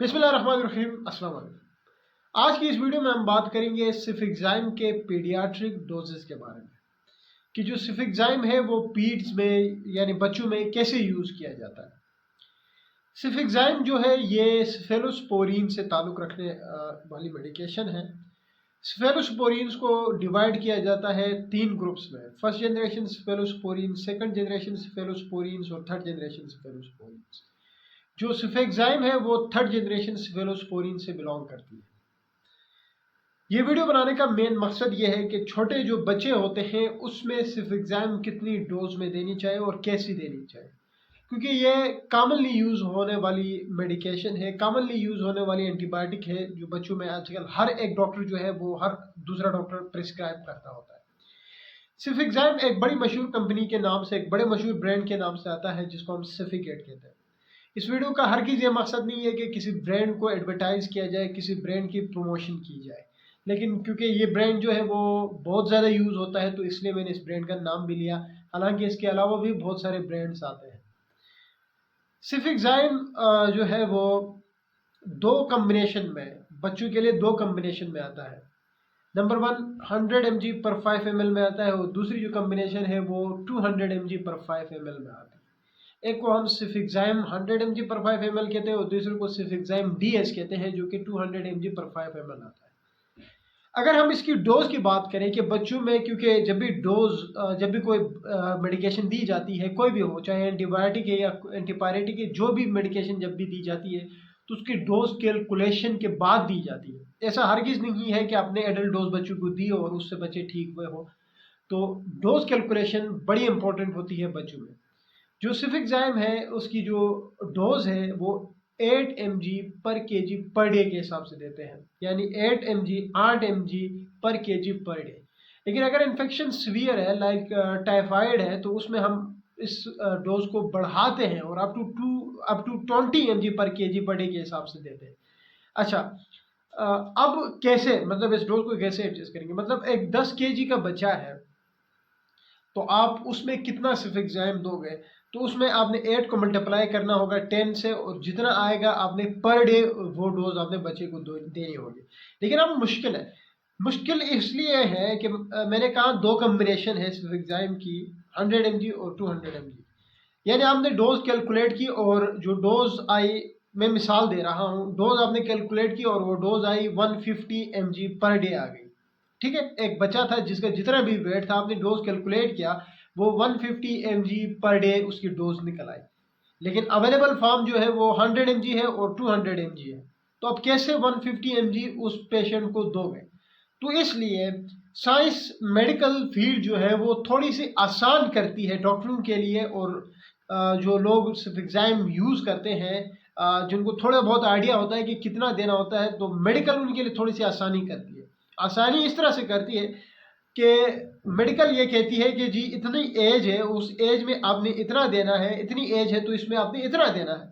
बिस्मिल्लाहिर्रहमानिर्रहीम, अस्सलाम वालेकुम। आज की इस वीडियो में हम बात करेंगे सिफिक्ज़ाइम के पीडियाट्रिक डोजेस के बारे में कि जो सिफिक्ज़ाइम है वो पीड्स में यानी बच्चों में कैसे यूज़ किया जाता है। सिफिक्ज़ाइम जो है ये सेफेलोस्पोरिन से ताल्लुक़ रखने वाली मेडिकेशन है। सेफेलोस्पोरिन्स को डिवाइड किया जाता है 3 ग्रुप्स में, first generation cephalosporin, second generation cephalosporins और थर्ड जनरेशन सेफेलोस्पोरिन्स। जो सिफिक्ज़ाइम है वो थर्ड जनरेशन सेफेलोस्पोरिन से बिलोंग करती है। ये वीडियो बनाने का मेन मकसद ये है कि छोटे जो बच्चे होते हैं उसमें सिफिक्ज़ाइम कितनी डोज में देनी चाहिए और कैसी देनी चाहिए, क्योंकि ये कॉमनली यूज़ होने वाली मेडिकेशन है, कॉमनली यूज़ होने वाली एंटीबायोटिक है जो बच्चों में आजकल हर एक डॉक्टर जो है वो हर दूसरा डॉक्टर प्रिस्क्राइब करता होता है। सिफिक्ज़ाइम एक बड़ी मशहूर कंपनी के नाम से, एक बड़े मशहूर ब्रांड के नाम से आता है जिसको हम सिफिकेट कहते हैं। इस वीडियो का हरगिज़ ये मकसद नहीं है कि किसी ब्रांड को एडवर्टाइज़ किया जाए, किसी ब्रांड की प्रमोशन की जाए, लेकिन क्योंकि ये ब्रांड जो है वो बहुत ज़्यादा यूज़ होता है तो इसलिए मैंने इस ब्रांड का नाम भी लिया। हालांकि इसके अलावा भी बहुत सारे ब्रांड्स आते हैं। सिफिक्ज़ाइम जो है वो 2 कम्बिनेशन में, बच्चों के लिए 2 कम्बिनेशन में आता है। नंबर 1 100 mg पर 5 ml में आता है और दूसरी जो कम्बिनेशन है वो 200 mg पर 5 ml में आती है। एक को हम सिफिक्ज़ाइम 100 mg पर 5 ml कहते हैं और दूसरे को सिफिक्ज़ाइम DS कहते हैं जो कि 200 mg पर 5 ml आता है। अगर हम इसकी डोज की बात करें कि बच्चों में, क्योंकि जब भी कोई मेडिकेशन दी जाती है, कोई भी हो, चाहे एंटीबायोटिक है या एंटीपायरेटिक है, जो भी मेडिकेशन जब भी दी जाती है तो उसकी डोज कैलकुलेशन के बाद दी जाती है। ऐसा हरगिज़ नहीं है कि आपने एडल्ट डोज बच्चों को दी और उससे बच्चे ठीक हुए हो। तो डोज कैलकुलेशन बड़ी इंपॉर्टेंट होती है बच्चों में। जो सिफिक्ज़ाइम है उसकी जो डोज है वो 8 mg पर केजी पर डे के हिसाब से देते हैं, यानी 8 mg पर केजी पर डे। लेकिन अगर इन्फेक्शन सीवियर है, लाइक टाइफाइड है, तो उसमें हम इस डोज को बढ़ाते हैं और अप टू 20 mg पर केजी पर डे के हिसाब से देते हैं। अच्छा, अब कैसे, मतलब इस डोज को कैसे एडजस्ट करेंगे? मतलब एक 10 केजी का बच्चा है तो आप उसमें कितना सिफिक्ज़ाइम दोगे, तो उसमें आपने 8 को मल्टीप्लाई करना होगा 10 से और जितना आएगा आपने पर डे वो डोज आपने बच्चे को देनी होगी। लेकिन अब मुश्किल है, मुश्किल इसलिए है कि मैंने कहा 2 कम्बिनेशन है सिफिक्ज़ाइम की, 100 mg और 200 mg। यानी आपने डोज कैलकुलेट की और जो डोज आई, मैं मिसाल दे रहा हूँ, डोज आपने कैलकुलेट की और वो डोज आई 150 mg पर डे आ गई। ठीक है, एक बच्चा था जिसका जितना भी वेट था, आपने डोज कैलकुलेट किया, वो 150 mg पर डे उसकी डोज निकल आई। लेकिन अवेलेबल फॉर्म जो है वो 100 mg है और 200 mg है। तो अब कैसे 150 mg उस पेशेंट को दोगे? तो इसलिए साइंस मेडिकल फील्ड जो है वो थोड़ी सी आसान करती है डॉक्टरों के लिए, और जो लोग सिफिक्ज़ाइम यूज़ करते हैं, जिनको थोड़ा बहुत आइडिया होता है कि कितना देना होता है, तो मेडिकल उनके लिए थोड़ी सी आसानी करती है। आसानी इस तरह से करती है कि मेडिकल ये कहती है कि जी इतनी एज है, उस एज में आपने इतना देना है, इतनी एज है तो इसमें आपने इतना देना है।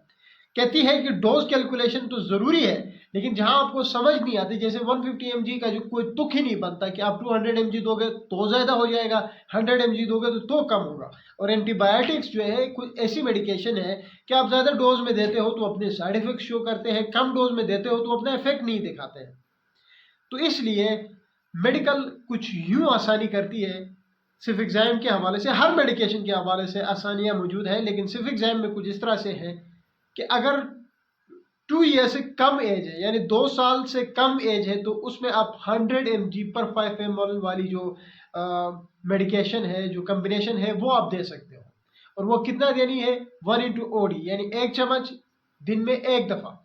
कहती है कि डोज कैलकुलेशन तो ज़रूरी है, लेकिन जहां आपको समझ नहीं आती, जैसे 150 mg का जो कोई तुक ही नहीं बनता कि आप 200 mg दोगे तो ज़्यादा हो जाएगा, 100 mg दोगे तो कम होगा। और एंटीबायोटिक्स जो है कुछ ऐसी मेडिकेशन है कि आप ज़्यादा डोज में देते हो तो अपने साइड इफेक्ट शो करते हैं, कम डोज में देते हो तो अपना इफेक्ट नहीं दिखाते हैं। तो इसलिए मेडिकल कुछ यूँ आसानी करती है सिफिक्ज़ाइम के हवाले से, हर मेडिकेशन के हवाले से आसानियाँ मौजूद है, लेकिन सिफिक्ज़ाइम में कुछ इस तरह से है कि अगर 2 ईयर से कम एज है, यानी 2 साल से कम एज है, तो उसमें आप 100 mg पर 5 ml वाली जो मेडिकेशन है, जो कम्बिनेशन है, वो आप दे सकते हो। और वो कितना देनी है? 1 into OD, यानी 1 चम्मच दिन में 1 दफ़ा।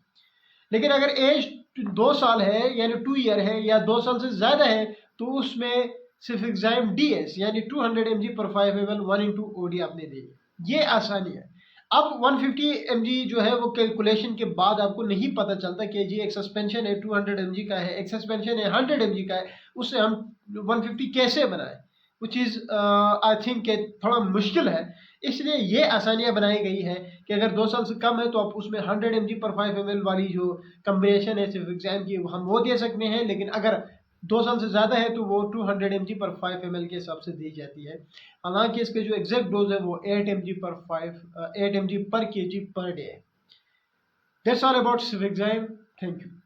लेकिन अगर एज 2 साल है यानी 2 ईयर है या 2 साल से ज़्यादा है, तो उसमें सिफिक्ज़ाइम DS यानी 200 mg पर 5 ml 1 into OD आपने देनी। ये आसानी है। अब 150 mg जो है वो कैलकुलेशन के बाद आपको नहीं पता चलता कि जी एक सस्पेंशन है 200 mg का है, एक सस्पेंशन है 100 mg का है, उससे हम 150 कैसे बनाएं? वो चीज़ आई थिंक थोड़ा मुश्किल है। इसलिए ये आसानियाँ बनाई गई हैं कि अगर 2 साल से कम है तो आप उसमें 100 mg पर 5 ml वाली जो कम्बिनेशन है सिफिक्ज़ाइम की हम वो दे सकते हैं। लेकिन अगर 2 साल से ज़्यादा है तो वो 200 mg पर 5 ml के हिसाब से दी जाती है। हालांकि इसके जो एग्जैक्ट डोज है वो 8 mg पर 5 8 mg पर केजी पर डे है। That's all about civic exam. Thank you.